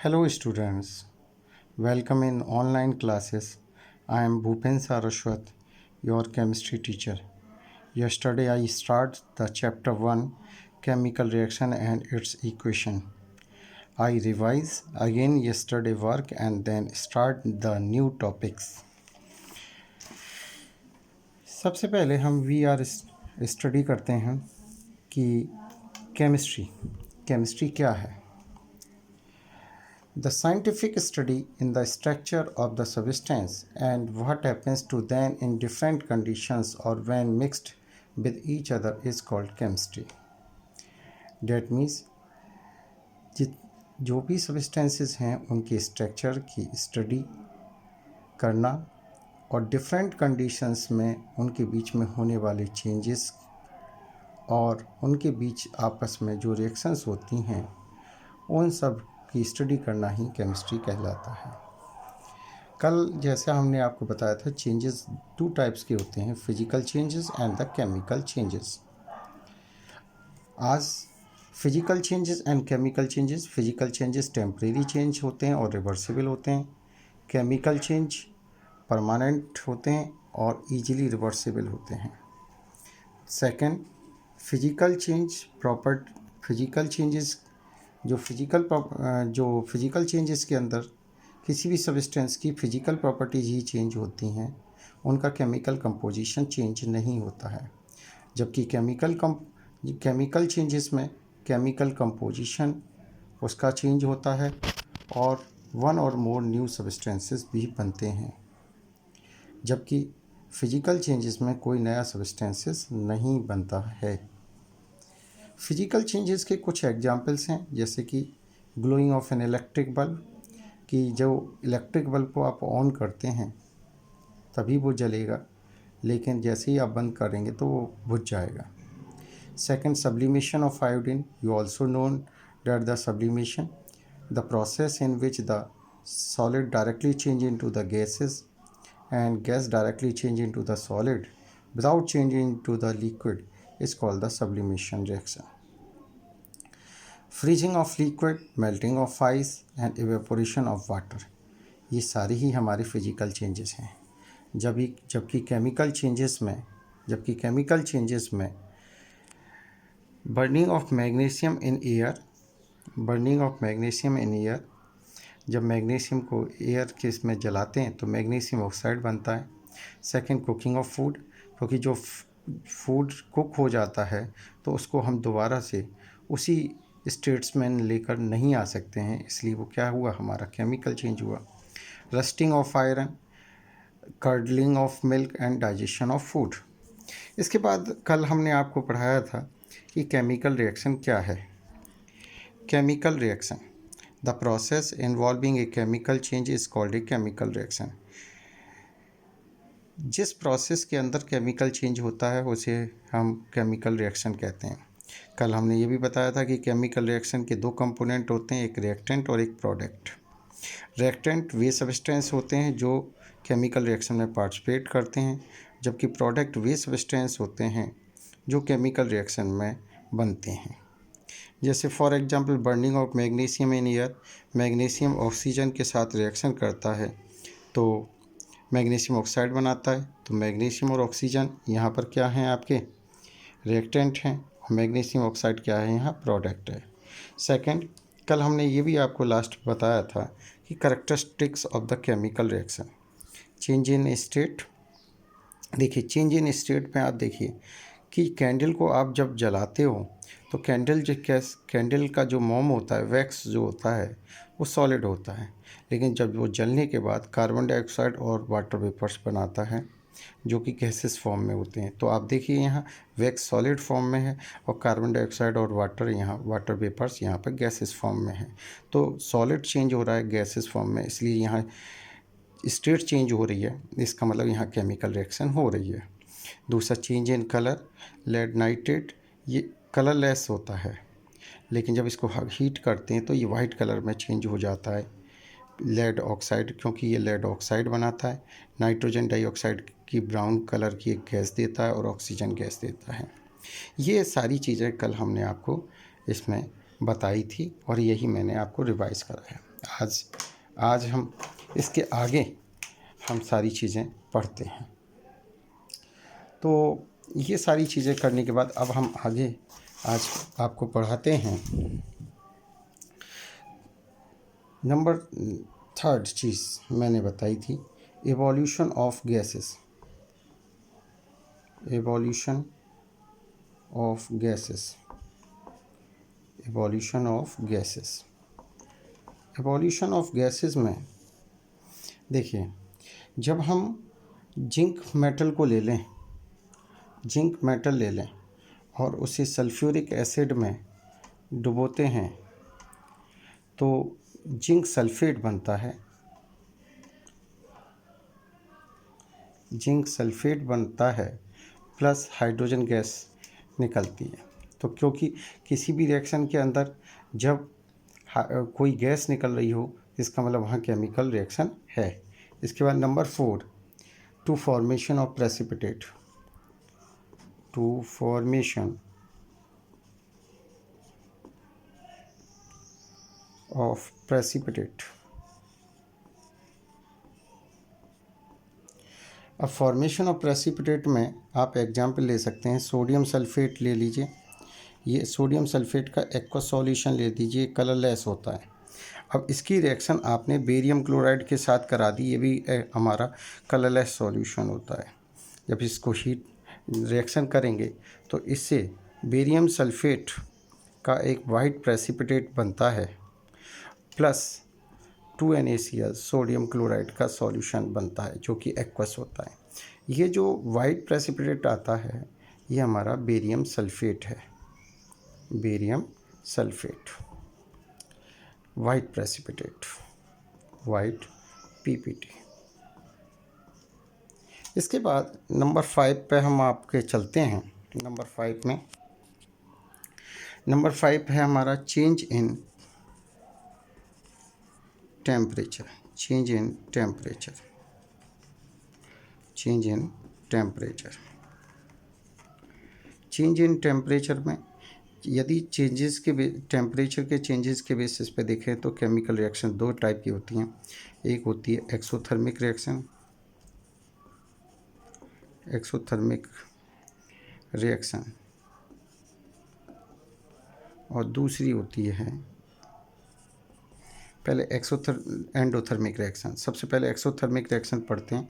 Hello students, welcome in online classes. I am Bhupen Saraswat, your chemistry teacher. Yesterday I started the chapter 1 chemical reaction and its equation. I revise again yesterday work and then start the new topics. सबसे पहले हम we study करते हैं कि chemistry क्या है. The scientific study in the structure of the substance and what happens to them in different conditions or when mixed with each other is called chemistry. That means जो भी substances हैं उनके structure की study करना और different conditions में उनके बीच में होने वाले changes और उनके बीच आपस में जो reactions होती हैं उन सब की स्टडी करना ही केमिस्ट्री कहलाता है. कल जैसे हमने आपको बताया था चेंजेस 2 टाइप्स के होते हैं, physical changes and the chemical changes. आज physical changes and chemical changes. Physical changes temporary change होते हैं और रिवर्सिबल होते हैं. केमिकल चेंज परमानेंट होते हैं और इजीली रिवर्सिबल होते हैं. सेकंड, फिजिकल चेंजेस जो फिजिकल चेंजेस के अंदर किसी भी सब्सटेंस की फिजिकल प्रॉपर्टीज ही चेंज होती हैं, उनका केमिकल कंपोजिशन चेंज नहीं होता है. जबकि केमिकल चेंजेस में केमिकल कंपोजिशन उसका चेंज होता है और वन और मोर न्यू सब्सटेंसेस भी बनते हैं. जबकि फिजिकल चेंजेस में कोई नया सब्सटेंसेस नहीं बनता है. फिजिकल चेंजेस के कुछ एग्जाम्पल्स हैं, जैसे कि glowing of an electric bulb, कि जो इलेक्ट्रिक बल्ब को आप ऑन करते हैं तभी वो जलेगा, लेकिन जैसे ही आप बंद करेंगे तो वो बुझ जाएगा. Second, sublimation of iodine. You also known that the sublimation the process in which the solid directly change into the gases and gas directly change into the solid without changing into the liquid is called the sublimation reaction. Freezing of liquid, melting of ice and evaporation of water, ये सारी ही हमारी physical changes हैं. जबकि chemical changes में burning of magnesium in air, जब magnesium को air के इसमें जलाते हैं तो मैग्नीशियम ऑक्साइड बनता है. सेकंड, कुकिंग ऑफ फूड, क्योंकि जो फूड कुक हो जाता है तो उसको हम दोबारा से उसी स्टेट्स में लेकर नहीं आ सकते हैं, इसलिए वो क्या हुआ, हमारा केमिकल चेंज हुआ. Rusting of iron, curdling of milk and digestion of food. इसके बाद कल हमने आपको पढ़ाया था कि केमिकल रिएक्शन क्या है. Chemical reaction, the process involving a chemical change is called a chemical reaction. जिस प्रोसेस के अंदर केमिकल चेंज होता है उसे हम केमिकल रिएक्शन कहते हैं. कल हमने ये भी बताया था कि केमिकल रिएक्शन के 2 कंपोनेंट होते हैं, एक रिएक्टेंट और एक प्रोडक्ट. रिएक्टेंट वे सब्सटेंस होते हैं जो केमिकल रिएक्शन में पार्टिसिपेट करते हैं, जबकि प्रोडक्ट वे सब्सटेंस होते हैं जो केमिकल रिएक्शन में बनते हैं. जैसे for example burning of magnesium in air, magnesium oxygen के साथ रिएक्शन करता है तो मैग्नीशियम ऑक्साइड बनाता है. तो मैग्नीशियम और ऑक्सीजन यहाँ पर क्या हैं, आपके रिएक्टेंट हैं, और मैग्नीशियम ऑक्साइड क्या है, यहाँ प्रोडक्ट है. सेकंड, कल हमने ये भी आपको लास्ट बताया था कि characteristics of the chemical reaction. Change in state. देखिए चेंज इन स्टेट में आप देखिए कि कैंडल को आप जब जलाते हो तो कैंडल का जो मोम होता है, वैक्स जो होता है, वो सॉलिड होता है, लेकिन जब वो जलने के बाद कार्बन डाइऑक्साइड और वाटर वेपर्स बनाता है जो कि गैसेस फॉर्म में होते हैं. तो आप देखिए यहाँ वैक्स सॉलिड फॉर्म में है और कार्बन डाइऑक्साइड और वाटर वेपर्स यहाँ पर गैसेस फॉर्म में है. तो सॉलिड चेंज हो रहा है गैसेस फॉर्म में, इसलिए यहाँ स्टेट चेंज हो रही है, इसका मतलब यहाँ केमिकल रिएक्शन हो रही है. दूसरा, change in colour. Lead nitrate ये कलरलेस होता है, लेकिन जब इसको हीट करते हैं तो ये वाइट कलर में चेंज हो जाता है. लेड ऑक्साइड, क्योंकि ये लेड ऑक्साइड बनाता है. नाइट्रोजन डाइऑक्साइड की ब्राउन कलर की एक गैस देता है और ऑक्सीजन गैस देता है. ये सारी चीज़ें कल हमने आपको इसमें बताई थी और यही मैंने आपको रिवाइज़ कराया. आज आज हम इसके आगे हम सारी चीज़ें पढ़ते हैं। तो ये सारी चीज़ें करने के बाद अब हम आगे आज आपको पढ़ाते हैं नंबर थर्ड चीज़ मैंने बताई थी, evolution of gases. Evolution of gases. Evolution of gases. Evolution of gases में देखिए, जब हम जिंक मेटल को ले लें, जिंक मेटल ले लें और उसे सल्फ्यूरिक एसिड में डुबोते हैं तो जिंक सल्फेट बनता है। जिंक सल्फेट बनता है प्लस हाइड्रोजन गैस निकलती है। तो क्योंकि किसी भी रिएक्शन के अंदर जब कोई गैस निकल रही हो, इसका मतलब वहाँ केमिकल रिएक्शन है। इसके बाद number 4, two formation of precipitate. Two formation of precipitate. अब फॉर्मेशन ऑफ प्रेसिपिटेट में आप एग्जाम्पल ले सकते हैं, सोडियम सल्फेट ले लीजिए। ये सोडियम सल्फेट का एक्वस सॉल्यूशन ले दीजिए, कलरलेस होता है। अब इसकी रिएक्शन आपने बेरियम क्लोराइड के साथ करा दी, ये भी हमारा कलरलेस सॉल्यूशन होता है। जब इसको हीट रिएक्शन करेंगे तो इससे बेरियम सल्फेट का एक वाइट प्रेसिपिटेट बनता है प्लस 2NaCl सोडियम क्लोराइड का सॉल्यूशन बनता है जो कि एक्वस होता है। ये जो वाइट प्रेसिपिटेट आता है ये हमारा बेरियम सल्फेट है। Barium sulphate white precipitate, white PPT। इसके बाद नंबर 5 पे हम आपके चलते हैं। नंबर 5 में नंबर 5 है हमारा change in temperature. Change in temperature. Change in temperature. Change in temperature में यदि चेंजेस के टेम्परेचर के चेंजेस के बेसिस पे देखें तो केमिकल रिएक्शन दो टाइप की होती हैं। एक होती है एक्सोथर्मिक रिएक्शन, एक्सोथर्मिक रिएक्शन, और दूसरी होती है पहले एंडोथर्मिक रिएक्शन। सबसे पहले एक्सोथर्मिक रिएक्शन पढ़ते हैं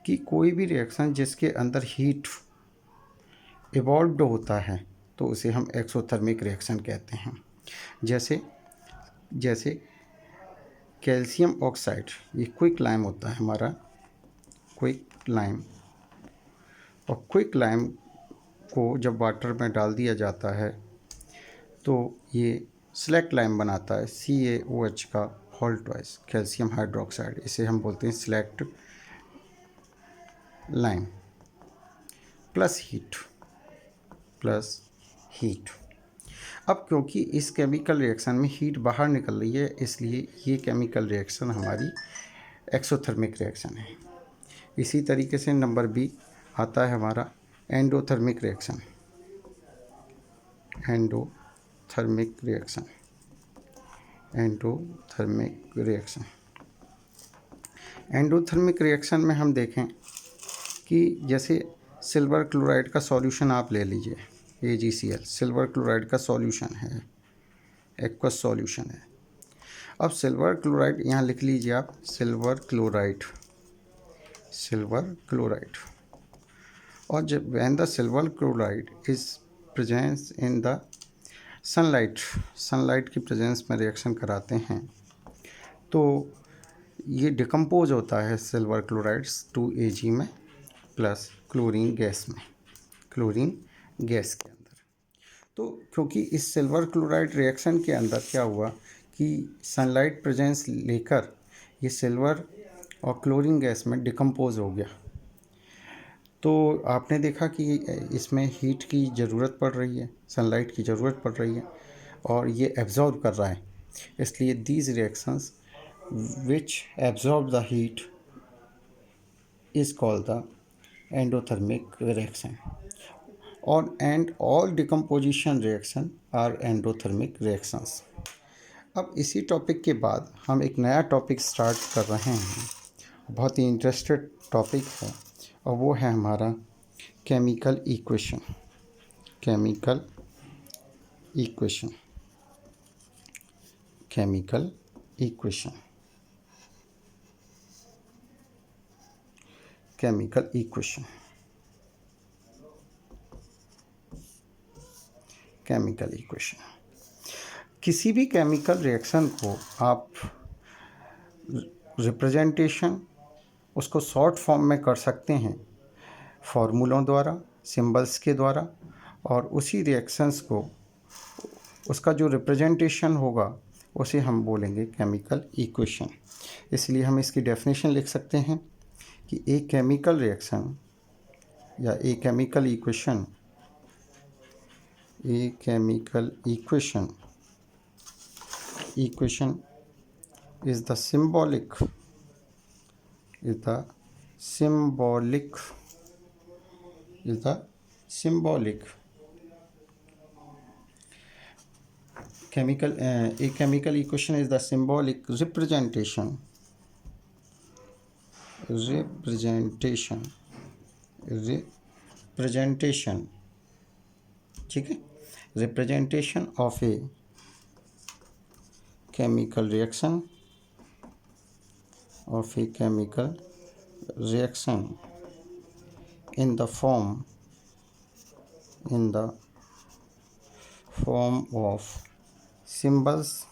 कि कोई भी रिएक्शन जिसके अंदर हीट इवॉल्व्ड होता है तो उसे हम एक्सोथर्मिक रिएक्शन कहते हैं। जैसे कैल्शियम ऑक्साइड, ये क्विक लाइम होता है हमारा, क्विक लाइम। और क्विक लाइम को जब वाटर में डाल दिया जाता है तो ये स्लैक्ट लाइम बनाता है, CaOH का हॉल्ट वाइज, कैल्शियम हाइड्रोक्साइड। इसे हम बोलते हैं स्लैक्ट लाइम। Plus heat. अब क्योंकि इस केमिकल रिएक्शन में हीट बाहर निकल रही है इसलिए ये केमिकल रिएक्शन हमारी एक्सोथर्मिक रिएक्शन है। इसी तरीके से नंबर B आता है हमारा endothermic reaction. Endothermic reaction. Endothermic reaction. Endothermic reaction में हम देखें कि जैसे सिल्वर क्लोराइड का सॉल्यूशन आप ले लीजिए, AgCl सिल्वर क्लोराइड का सॉल्यूशन है, एक्वस सॉल्यूशन है। अब सिल्वर क्लोराइड यहाँ लिख लीजिए आप, सिल्वर क्लोराइड। और जब when the silver chloride is presence in the sunlight की प्रेजेंस में रिएक्शन कराते हैं तो ये डिकम्पोज होता है सिल्वर क्लोराइड्स 2Ag में प्लस क्लोरीन गैस में, क्लोरीन गैस के अंदर। तो क्योंकि इस सिल्वर क्लोराइड रिएक्शन के अंदर क्या हुआ कि सनलाइट प्रेजेंस लेकर ये सिल्वर और क्लोरीन गैस में डिकम्पोज हो गया, तो आपने देखा कि इसमें हीट की ज़रूरत पड़ रही है, सनलाइट की ज़रूरत पड़ रही है और ये एब्जॉर्ब कर रहा है। इसलिए these reactions which absorb the heat is called the endothermic reaction. और and all decomposition reaction are endothermic reactions. अब इसी टॉपिक के बाद हम एक नया टॉपिक स्टार्ट कर रहे हैं, बहुत ही इंटरेस्टेड टॉपिक है, और वो है हमारा chemical equation. Chemical equation, chemical equation, chemical equation, chemical equation. किसी भी केमिकल रिएक्शन को आप रिप्रेजेंटेशन उसको शॉर्ट फॉर्म में कर सकते हैं फॉर्मूलों द्वारा, सिंबल्स के द्वारा, और उसी रिएक्शंस को उसका जो रिप्रेजेंटेशन होगा उसे हम बोलेंगे केमिकल इक्वेशन। इसलिए हम इसकी डेफिनेशन लिख सकते हैं कि ए केमिकल रिएक्शन या a chemical equation, a chemical equation, equation is the symbolic chemical a chemical equation is the symbolic representation ठीक है, representation of a chemical reaction in the form of symbols,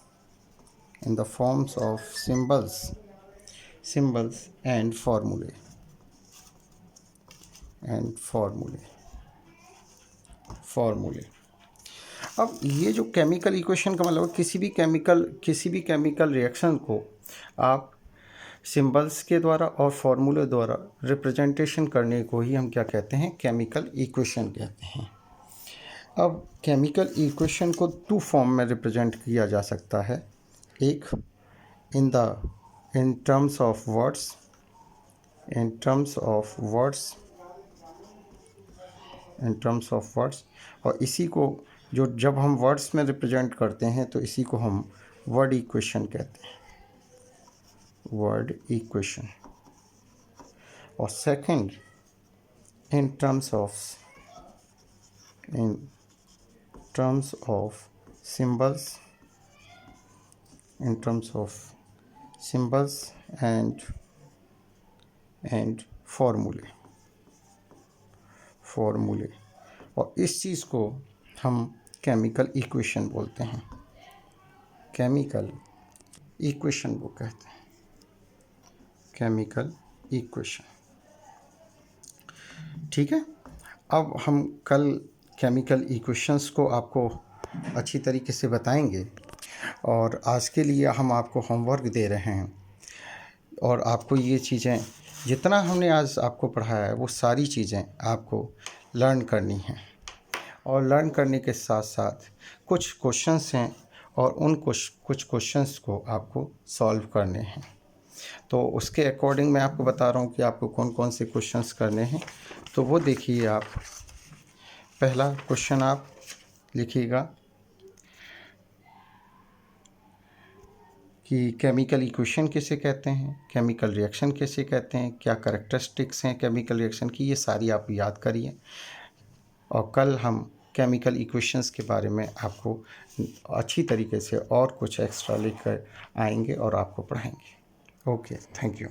in the forms of symbols and formulae अब ये जो chemical equation का मतलब किसी भी chemical reaction को आप सिंबल्स के द्वारा और फॉर्मूले द्वारा रिप्रेजेंटेशन करने को ही हम क्या कहते हैं, केमिकल इक्वेशन कहते हैं। अब केमिकल इक्वेशन को टू फॉर्म में रिप्रेजेंट किया जा सकता है, एक इन टर्म्स ऑफ वर्ड्स, और इसी को जो जब हम वर्ड्स में रिप्रेजेंट करते हैं तो इसी को हम वर्ड इक्वेशन कहते हैं, वर्ड इक्वेशन। और second in terms of symbols and फॉर्मूले, और इस चीज़ को हम केमिकल इक्वेशन बोलते हैं, केमिकल इक्वेशन वो कहते हैं, केमिकल इक्वेशन। ठीक है, अब हम कल केमिकल इक्वेशंस को आपको अच्छी तरीके से बताएंगे, और आज के लिए हम आपको होमवर्क दे रहे हैं, और आपको ये चीज़ें जितना हमने आज आपको पढ़ाया है वो सारी चीज़ें आपको लर्न करनी हैं, और लर्न करने के साथ साथ कुछ क्वेश्चंस हैं और उन कुछ क्वेश्चंस को आपको सॉल्व करने हैं। तो उसके अकॉर्डिंग मैं आपको बता रहा हूँ कि आपको कौन कौन से क्वेश्चंस करने हैं। तो वो देखिए, आप पहला क्वेश्चन आप लिखिएगा कि केमिकल इक्वेशन किसे कहते हैं, केमिकल रिएक्शन किसे कहते हैं, क्या कैरेक्टरिस्टिक्स हैं केमिकल रिएक्शन की, ये सारी आप याद करिए, और कल हम केमिकल इक्वेशंस के बारे में आपको अच्छी तरीके से और कुछ एक्स्ट्रा लेकर आएंगे और आपको पढ़ाएंगे। Okay, thank you.